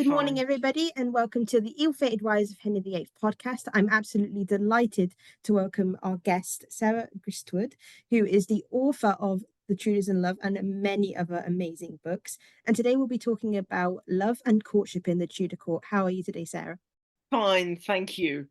Good morning, Fine. everybody, and welcome to the Ill-Fated Wives of Henry VIII podcast. I'm absolutely delighted to welcome our guest, Sarah Gristwood, who is the author of The Tudors and Love and many other amazing books. And today we'll be talking about love and courtship in the Tudor Court. How are you today, Sarah? Fine, thank you.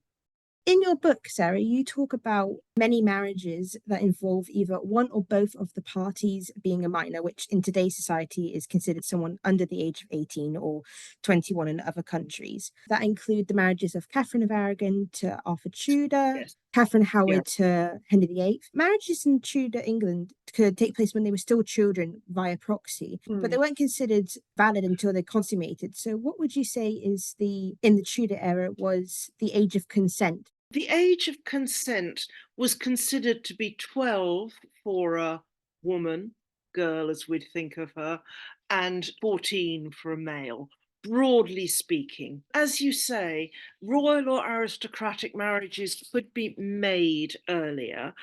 In your book, Sarah, you talk about many marriages that involve either one or both of the parties being a minor, which in today's society is considered someone under the age of 18 or 21 in other countries. That include the marriages of Catherine of Aragon to Arthur Tudor, Yes. Catherine Yeah. Howard to Henry VIII. Marriages in Tudor England could take place when they were still children via proxy, but they weren't considered valid until they consummated. So what would you say is in the Tudor era was the age of consent? The age of consent was considered to be 12 for a woman, girl as we'd think of her, and 14 for a male, broadly speaking. As you say, royal or aristocratic marriages could be made earlier,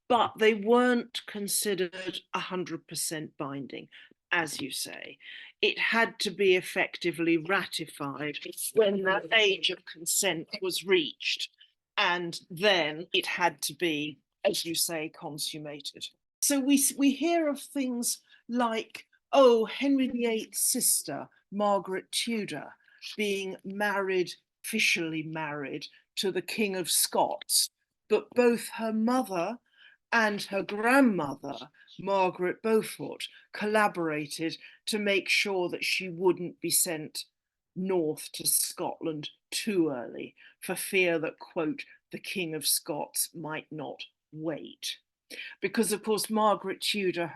but they weren't considered 100% binding, as you say. It had to be effectively ratified when that age of consent was reached. And then it had to be, as you say, consummated. So we hear of things like, oh, Henry VIII's sister, Margaret Tudor, being married, officially married to the King of Scots, but both her mother and her grandmother, Margaret Beaufort, collaborated to make sure that she wouldn't be sent north to Scotland too early for fear that, quote, the King of Scots might not wait. Because, of course, Margaret Beaufort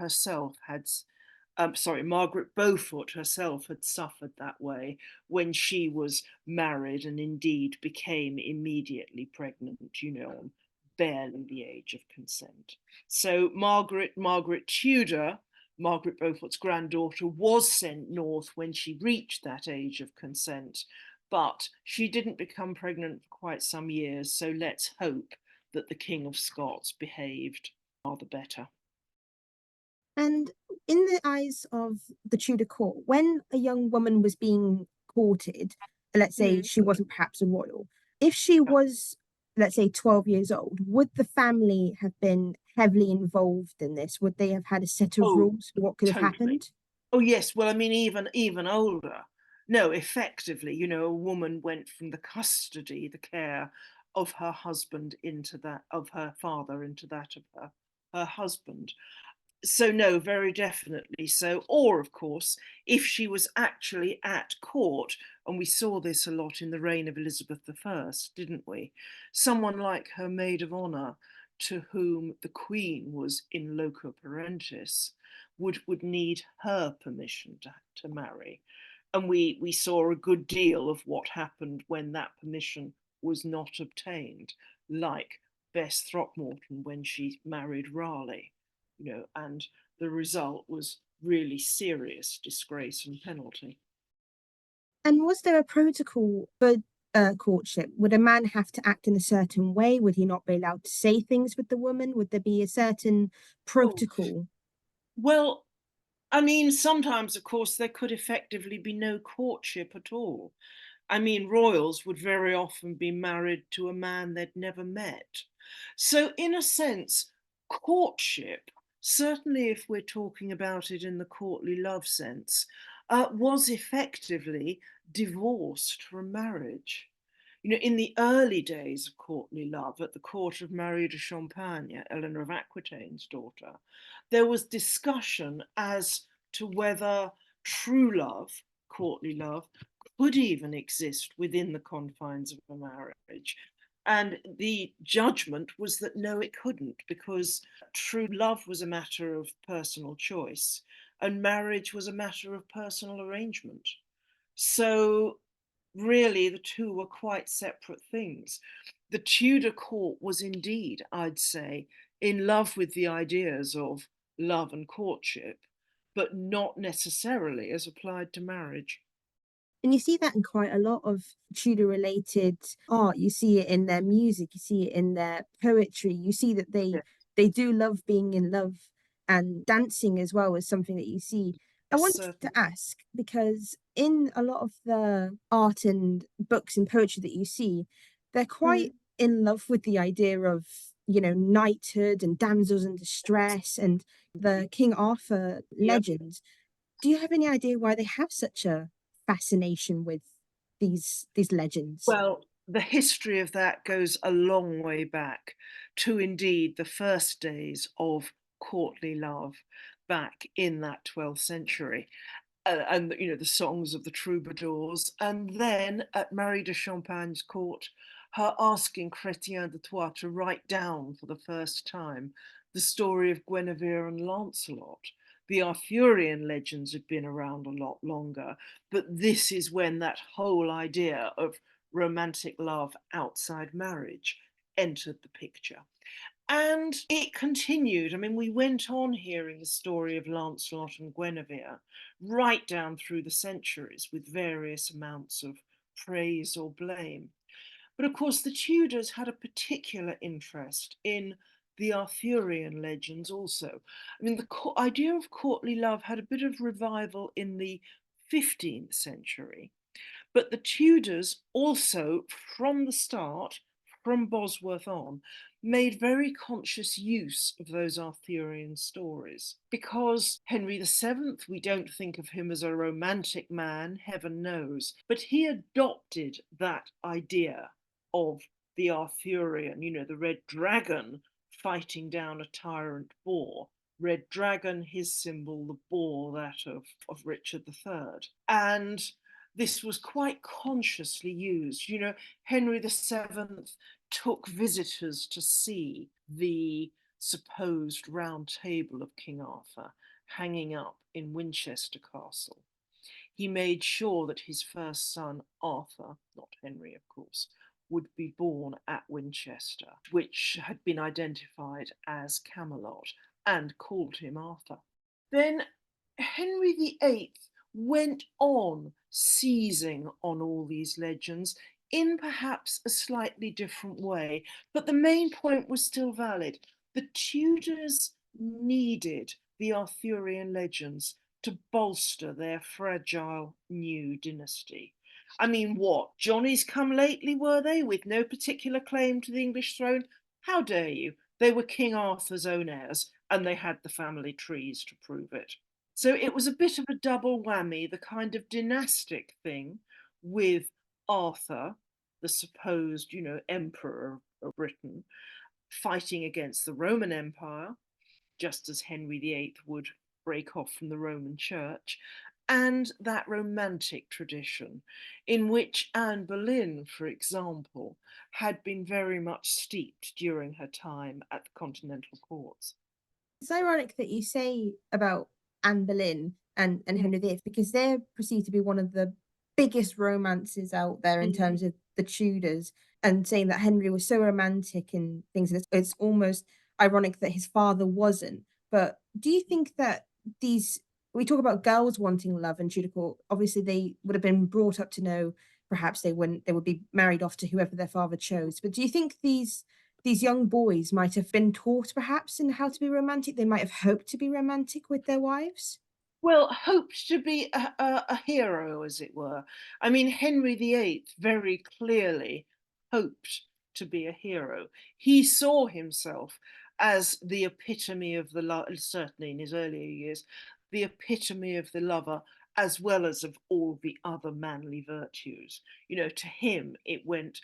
herself had suffered that way when she was married and indeed became immediately pregnant, barely the age of consent. So Margaret Tudor, Margaret Beaufort's granddaughter, was sent north when she reached that age of consent, but she didn't become pregnant for quite some years, so let's hope that the King of Scots behaved rather better. And in the eyes of the Tudor court, when a young woman was being courted, let's say she wasn't perhaps a royal, if she was, let's say, 12 years old, would the family have been heavily involved in this? Would they have had a set of Oh, rules for what could have totally. happened? Oh, yes. Well, I mean, even older. No, effectively, a woman went from the custody, the care of her husband into that of her father into that of her husband. So no, very definitely so. Or, of course, if she was actually at court, and we saw this a lot in the reign of Elizabeth I, didn't we? Someone like her maid of honour, to whom the Queen was in loco parentis, would need her permission to marry. And we saw a good deal of what happened when that permission was not obtained, like Bess Throckmorton when she married Raleigh. And the result was really serious disgrace and penalty. And was there a protocol for courtship? Would a man have to act in a certain way? Would he not be allowed to say things with the woman? Would there be a certain Oh, protocol? well, I mean, sometimes, of course, there could effectively be no courtship at all. I mean, royals would very often be married to a man they'd never met. So, in a sense, courtship, certainly if we're talking about it in the courtly love sense, was effectively divorced from marriage. In the early days of courtly love at the court of Marie de Champagne, Eleanor of Aquitaine's daughter, there was discussion as to whether true love, courtly love, could even exist within the confines of a marriage. And the judgment was that no, it couldn't, because true love was a matter of personal choice and marriage was a matter of personal arrangement. So really, the two were quite separate things. The Tudor court was indeed, I'd say, in love with the ideas of love and courtship, but not necessarily as applied to marriage. And you see that in quite a lot of Tudor related art. You see it in their music, you see it in their poetry. You see that Yeah. they do love being in love, and dancing as well is something that you see I wanted to Certainly. ask because in a lot of the art and books and poetry that you see, they're quite Mm. in love with the idea of, knighthood and damsels in distress and the King Arthur Yep. legends. Do you have any idea why they have such a fascination with these legends? Well, the history of that goes a long way back to indeed the first days of courtly love back in that 12th century. And the songs of the troubadours, and then at Marie de Champagne's court, her asking Chrétien de Troyes to write down for the first time the story of Guinevere and Lancelot. The Arthurian legends had been around a lot longer, but this is when that whole idea of romantic love outside marriage entered the picture. And it continued. I mean, we went on hearing the story of Lancelot and Guinevere right down through the centuries with various amounts of praise or blame. But of course, the Tudors had a particular interest in the Arthurian legends also. I mean, the idea of courtly love had a bit of revival in the 15th century, but the Tudors also, from the start, from Bosworth on, made very conscious use of those Arthurian stories. Because Henry VII, we don't think of him as a romantic man, heaven knows, but he adopted that idea of the Arthurian, the red dragon fighting down a tyrant boar. Red dragon, his symbol, the boar, that of Richard III. And this was quite consciously used. Henry VII took visitors to see the supposed round table of King Arthur hanging up in Winchester Castle. He made sure that his first son, Arthur, not Henry, of course, would be born at Winchester, which had been identified as Camelot, and called him Arthur. Then Henry VIII went on seizing on all these legends in perhaps a slightly different way, but the main point was still valid. The Tudors needed the Arthurian legends to bolster their fragile new dynasty. I mean, what? Johnnies come lately, were they, with no particular claim to the English throne? How dare you? They were King Arthur's own heirs, and they had the family trees to prove it. So it was a bit of a double whammy, the kind of dynastic thing with Arthur, the supposed, emperor of Britain, fighting against the Roman Empire, just as Henry VIII would break off from the Roman Church, and that romantic tradition in which Anne Boleyn, for example, had been very much steeped during her time at the continental courts. It's ironic that you say about Anne Boleyn and Henry VIII because they're perceived to be one of the biggest romances out there in Mm-hmm. terms of the Tudors, and saying that Henry was so romantic and things. It's almost ironic that his father wasn't. But do you think that these we talk about girls wanting love in Tudor court? Obviously, they would have been brought up to know perhaps they would be married off to whoever their father chose. But do you think these young boys might have been taught perhaps in how to be romantic? They might have hoped to be romantic with their wives. Well, hoped to be a hero, as it were. I mean, Henry VIII very clearly hoped to be a hero. He saw himself as the epitome of the certainly in his earlier years, the epitome of the lover, as well as of all the other manly virtues. To him, it went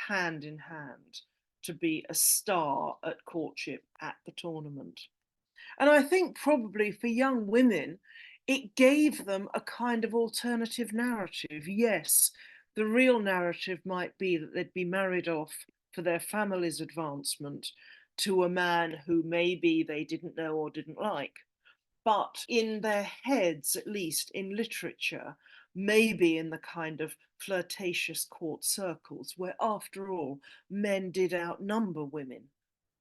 hand in hand to be a star at courtship at the tournament. And I think probably for young women, it gave them a kind of alternative narrative. Yes, the real narrative might be that they'd be married off for their family's advancement to a man who maybe they didn't know or didn't like. But in their heads, at least in literature, maybe in the kind of flirtatious court circles, where after all, men did outnumber women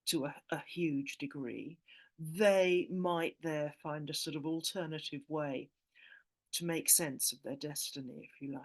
to a huge degree, they might there find a sort of alternative way to make sense of their destiny, if you like.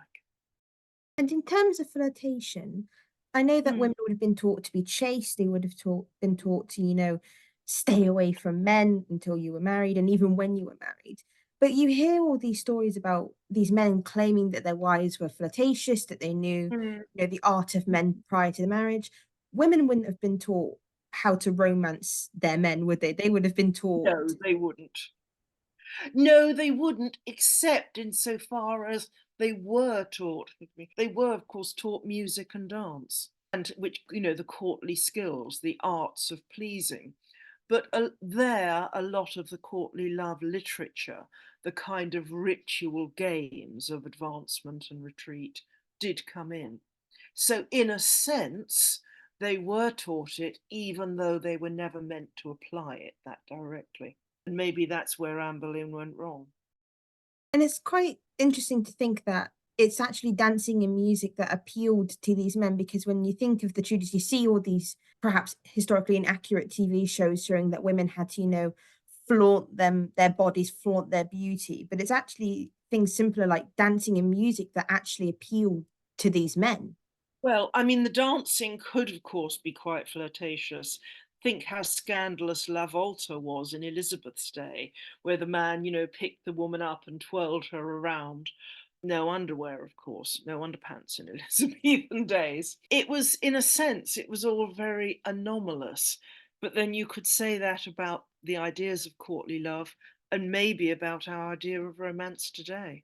And in terms of flirtation, I know that Mm. women would have been taught to be chaste. They would have been taught to, stay away from men until you were married, and even when you were married. But you hear all these stories about these men claiming that their wives were flirtatious, that they knew, Mm. the art of men prior to the marriage. Women wouldn't have been taught how to romance their men, would they? They would have been taught. No, they wouldn't. No, they wouldn't, except insofar as they were taught. They were, of course, taught music and dance, and which, the courtly skills, the arts of pleasing. But there, a lot of the courtly love literature, the kind of ritual games of advancement and retreat, did come in. So, in a sense, they were taught it, even though they were never meant to apply it that directly. And maybe that's where Anne Boleyn went wrong. And it's quite interesting to think that it's actually dancing and music that appealed to these men, because when you think of the Tudors, you see all these perhaps historically inaccurate TV shows showing that women had to, flaunt their bodies, flaunt their beauty. But it's actually things simpler like dancing and music that actually appeal to these men. Well, I mean, the dancing could, of course, be quite flirtatious. Think how scandalous La Volta was in Elizabeth's day, where the man, picked the woman up and twirled her around. No underwear, of course, no underpants in Elizabethan days. It was, in a sense, it was all very anomalous. But then you could say that about the ideas of courtly love and maybe about our idea of romance today.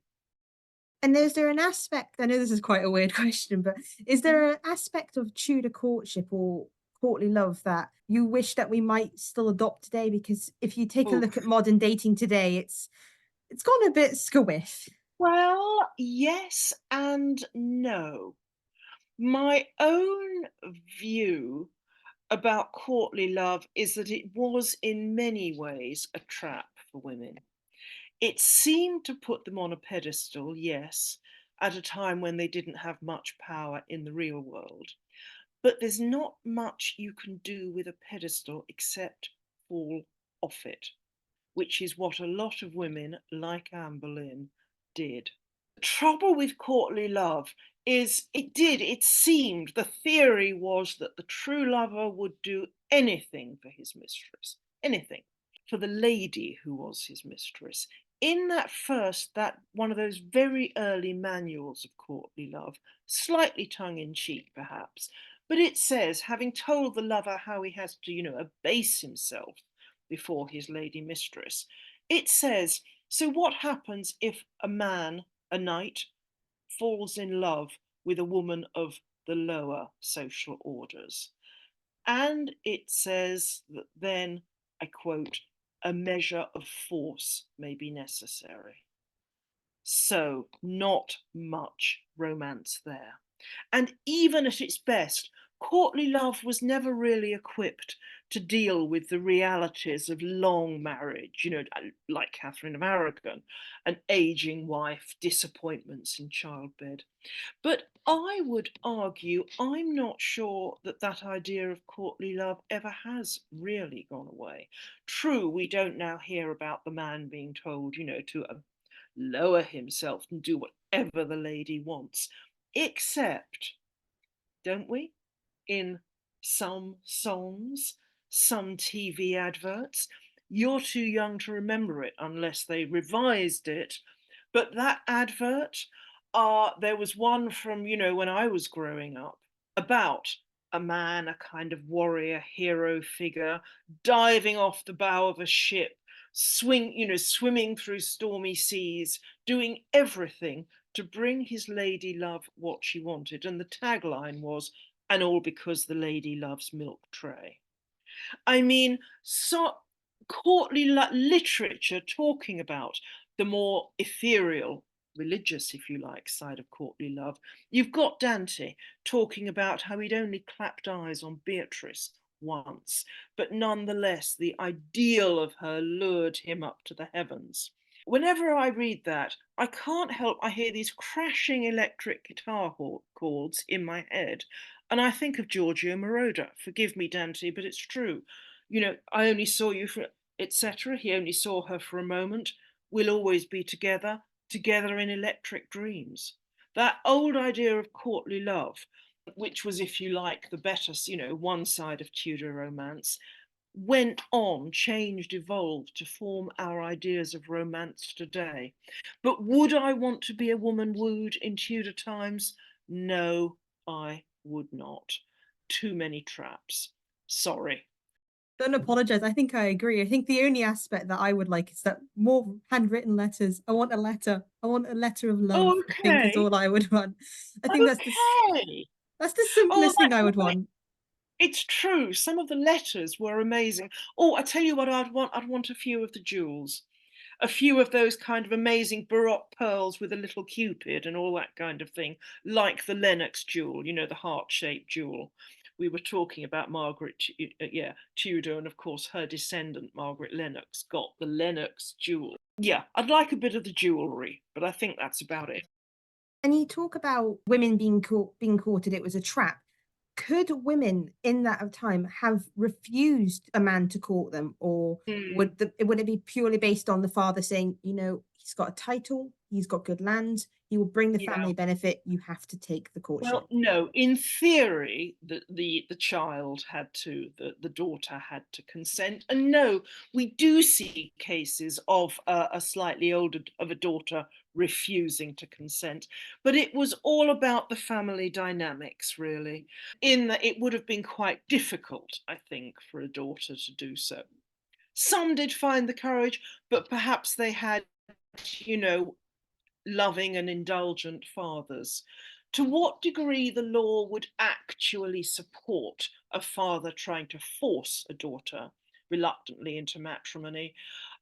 And is there an aspect, I know this is quite a weird question, but is there an aspect of Tudor courtship or courtly love that you wish that we might still adopt today? Because if you take a Oh, look at modern dating today, it's gone a bit squiff. well, yes and no. My own view about courtly love is that it was in many ways a trap for women. It seemed to put them on a pedestal, yes, at a time when they didn't have much power in the real world. But there's not much you can do with a pedestal except fall off it, which is what a lot of women like Anne Boleyn did. The trouble with courtly love is it seemed, the theory was that the true lover would do anything for his mistress, anything, for the lady who was his mistress. In that one of those very early manuals of courtly love, slightly tongue in cheek perhaps, but it says, having told the lover how he has to, abase himself before his lady mistress, it says, so what happens if a knight, falls in love with a woman of the lower social orders? And it says that then, I quote, a measure of force may be necessary. So, not much romance there. And even at its best, courtly love was never really equipped to deal with the realities of long marriage, like Catherine of Aragon, an aging wife, disappointments in childbed. But I would argue, I'm not sure that that idea of courtly love ever has really gone away. True, we don't now hear about the man being told, to lower himself and do whatever the lady wants, except, don't we, in some songs, some TV adverts. You're too young to remember it unless they revised it. But that advert, there was one from, when I was growing up about a man, a kind of warrior hero figure, diving off the bow of a ship, swimming through stormy seas, doing everything to bring his lady love what she wanted. And the tagline was, and all because the lady loves milk tray. I mean, so courtly literature talking about the more ethereal, religious, if you like, side of courtly love. You've got Dante talking about how he'd only clapped eyes on Beatrice once, but nonetheless, the ideal of her lured him up to the heavens. Whenever I read that, I can't help, I hear these crashing electric guitar chords in my head, and I think of Giorgio Moroder. Forgive me, Dante, but it's true. I only saw you for, etc. He only saw her for a moment. We'll always be together, together in electric dreams. That old idea of courtly love, which was, if you like, the better, one side of Tudor romance, went on, changed, evolved to form our ideas of romance today. But would I want to be a woman wooed in Tudor times? No, I would not. Too many traps. Sorry. Don't apologize. I think I agree. I think the only aspect that I would like is that more handwritten letters. I want a letter. I want a letter of love, I think is Okay. all I would want. I think Okay. that's the Oh, simplest thing that's I would lovely. want. It's true. Some of the letters were amazing. Oh, I tell you what I'd want. I'd want a few of the jewels. A few of those kind of amazing Baroque pearls with a little cupid and all that kind of thing, like the Lennox jewel, you know, the heart-shaped jewel. We were talking about Margaret, yeah, Tudor, and of course her descendant, Margaret Lennox, got the Lennox jewel. Yeah, I'd like a bit of the jewellery, but I think that's about it. And you talk about women being courted, it was a trap. Could women in that time have refused a man to court them, or Mm, would it be purely based on the father saying, he's got a title, he's got good land, he will bring the yeah. family benefit, you have to take the Well, courtship? no. In theory, the child had to, the daughter had to consent, and no, we do see cases of a slightly older of a daughter refusing to consent, but it was all about the family dynamics, really. In that, it would have been quite difficult, I think, for a daughter to do so. Some did find the courage, but perhaps they had, you know, loving and indulgent fathers. To what degree the law would actually support a father trying to force a daughter reluctantly into matrimony,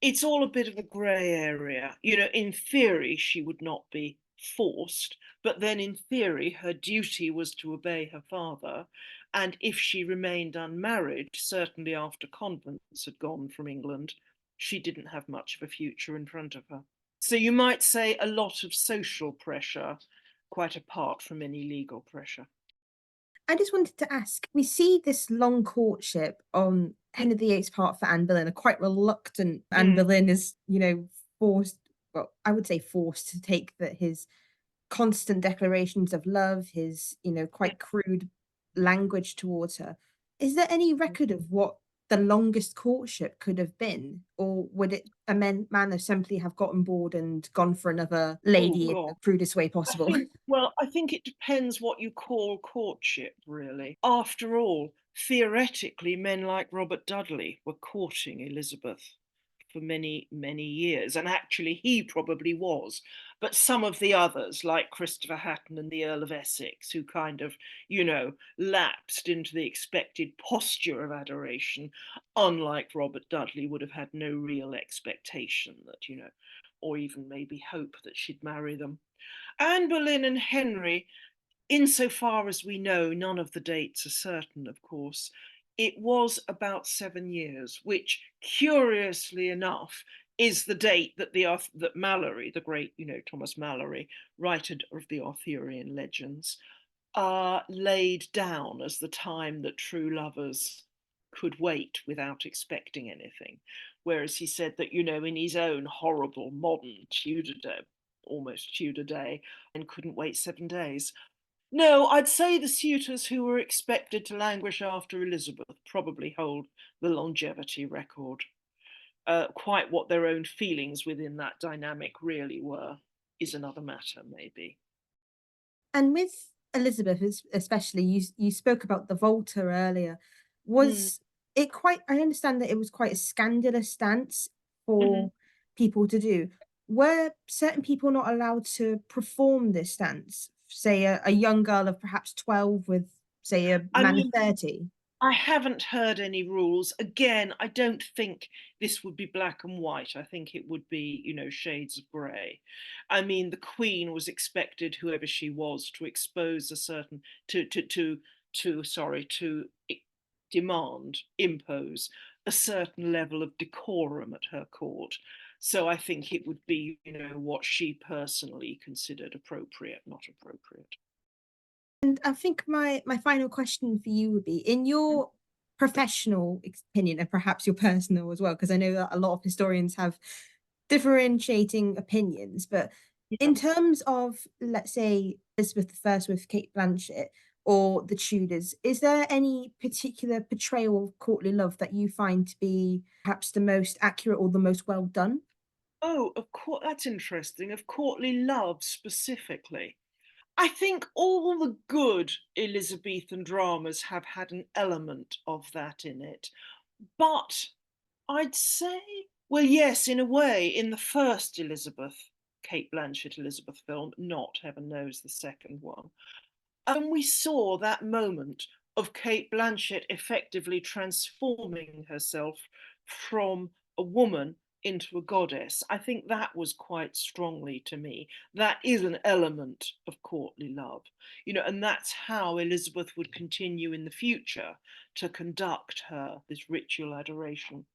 it's all a bit of a grey area. You know, in theory, she would not be forced, but then in theory, her duty was to obey her father. And if she remained unmarried, certainly after convents had gone from England, she didn't have much of a future in front of her. So you might say a lot of social pressure, quite apart from any legal pressure. I just wanted to ask, we see this long courtship on Henry VIII's part for Anne Boleyn, a quite reluctant Anne Mm, Boleyn is, forced, well, I would say forced to take his constant declarations of love, his, quite crude language towards her. Is there any record of what the longest courtship could have been? Or would it a man have simply have gotten bored and gone for another oh lady in God. the crudest way I possible? think, well, I think it depends what you call courtship, really. After all, theoretically, men like Robert Dudley were courting Elizabeth for many, many years, and actually he probably was. But some of the others, like Christopher Hatton and the Earl of Essex, who kind of, lapsed into the expected posture of adoration, unlike Robert Dudley, would have had no real expectation that, or even maybe hope that she'd marry them. Anne Boleyn and Henry, insofar as we know, none of the dates are certain, of course, it was about 7 years, which, curiously enough, is the date that that Malory, the great, Thomas Malory, writer of the Arthurian legends, laid down as the time that true lovers could wait without expecting anything. Whereas he said that, in his own horrible modern Tudor day, almost Tudor day, and couldn't wait 7 days. No, I'd say the suitors who were expected to languish after Elizabeth probably hold the longevity record. Quite what their own feelings within that dynamic really were is another matter, maybe. And with Elizabeth, especially, you spoke about the Volta earlier. Mm. Was it quite? I understand that it was quite a scandalous stance Mm-hmm. for people to do. Were certain people not allowed to perform this stance? Say a young girl of perhaps 12 with, say, a I man of mean, 30. I haven't heard any rules. Again, I don't think this would be black and white. I think it would be, shades of grey. I mean, the Queen was expected, whoever she was, to expose a certain to demand, impose a certain level of decorum at her court. So I think it would be, what she personally considered appropriate, not appropriate. And I think my final question for you would be, in your professional opinion, and perhaps your personal as well, because I know that a lot of historians have differentiating opinions, but Yeah. in terms of, let's say, Elizabeth I with Kate Blanchett, or the Tudors. Is there any particular portrayal of courtly love that you find to be perhaps the most accurate or the most well done? Oh, of course, that's interesting. Of courtly love specifically. I think all the good Elizabethan dramas have had an element of that in it. But I'd say, well, yes, in a way, in the first Elizabeth, Kate Blanchett Elizabeth film, not heaven knows the second one, and we saw that moment of Kate Blanchett effectively transforming herself from a woman into a goddess. I think that was quite strongly to me. That is an element of courtly love, and that's how Elizabeth would continue in the future to conduct this ritual adoration.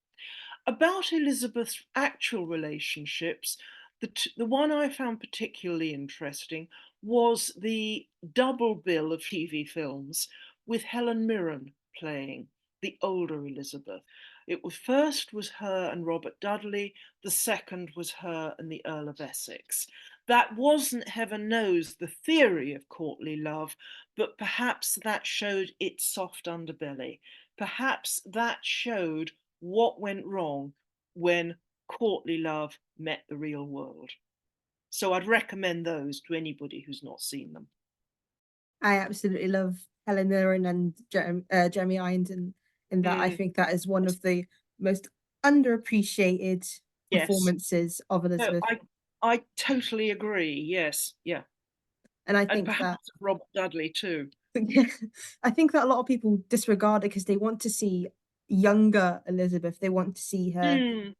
About Elizabeth's actual relationships, the one I found particularly interesting was the double bill of TV films with Helen Mirren playing the older Elizabeth. It was first was her and Robert Dudley, the second was her and the Earl of Essex. That wasn't, heaven knows, the theory of courtly love, but perhaps that showed its soft underbelly. Perhaps that showed what went wrong when courtly love met the real world. So I'd recommend those to anybody who's not seen them. I absolutely love Helen Mirren and Jeremy Irons in that. I Mm, think that is one of the most underappreciated yes. performances of No, Elizabeth. I totally agree. Yes. Yeah. And I And think that perhaps Robert Dudley too. I think that a lot of people disregard it because they want to see younger Elizabeth. They want to see her Mm,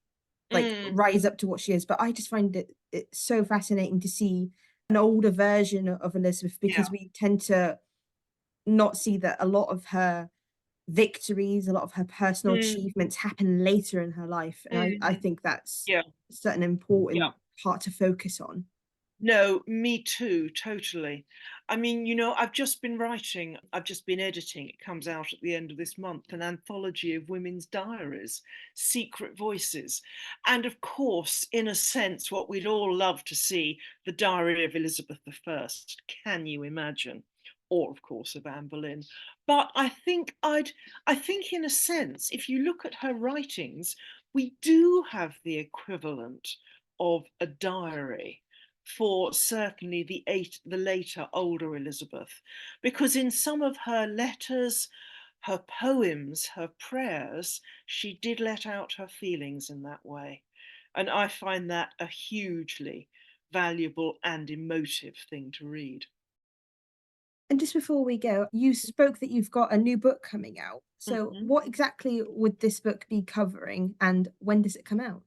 like mm, rise up to what she is. But I just find it so fascinating to see an older version of Elizabeth yeah. because we tend to not see that a lot of her victories, a lot of her personal Mm, achievements happen later in her life. And I mm, think that's yeah. an Yeah. important part to focus on. No, me too, totally. I mean, I've just been editing, it comes out at the end of this month, an anthology of women's diaries, secret voices. And of course, in a sense, what we'd all love to see, the diary of Elizabeth I. Can you imagine? Or, of course, of Anne Boleyn. But I think in a sense, if you look at her writings, we do have the equivalent of a diary for certainly the later, older Elizabeth, because in some of her letters, her poems, her prayers, she did let out her feelings in that way. And I find that a hugely valuable and emotive thing to read. And just before we go, you spoke that you've got a new book coming out. So, Mhm. what exactly would this book be covering and when does it come out?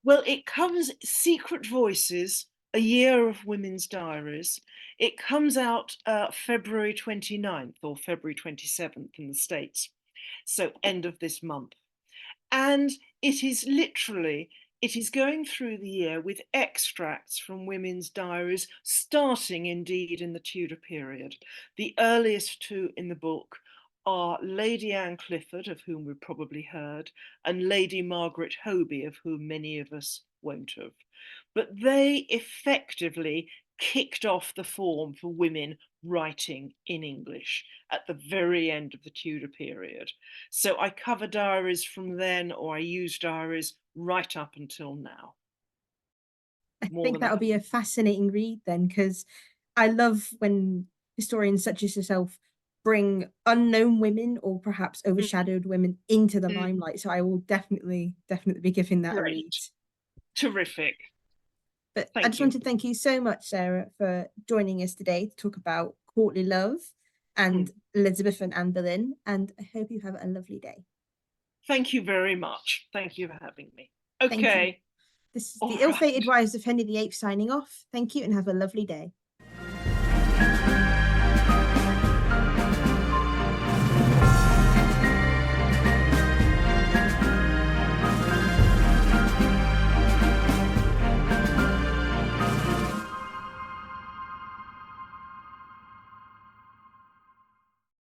Well, it covers Secret Voices, a year of women's diaries. It comes out February 29th or February 27th in the States. So end of this month. And it is going through the year with extracts from women's diaries, starting indeed in the Tudor period. The earliest two in the book are Lady Anne Clifford, of whom we've probably heard, and Lady Margaret Hoby, of whom many of us won't have. But they effectively kicked off the form for women writing in English at the very end of the Tudor period. So I cover diaries from then, or I use diaries right up until now. I More think than that'll be a fascinating read then, because I love when historians such as yourself bring unknown women or perhaps Mm, overshadowed women into the mm, limelight. So I will definitely be giving that a read. great, terrific. But I Thank just want you. to thank you so much, Sarah, for joining us today to talk about courtly love and Mm, Elizabeth and Anne Boleyn. And I hope you have a lovely day. thank you very much. Thank you for having me. Thank you. Okay, This is the all ill-fated right. wives of Henry VIII signing off. Thank you and have a lovely day.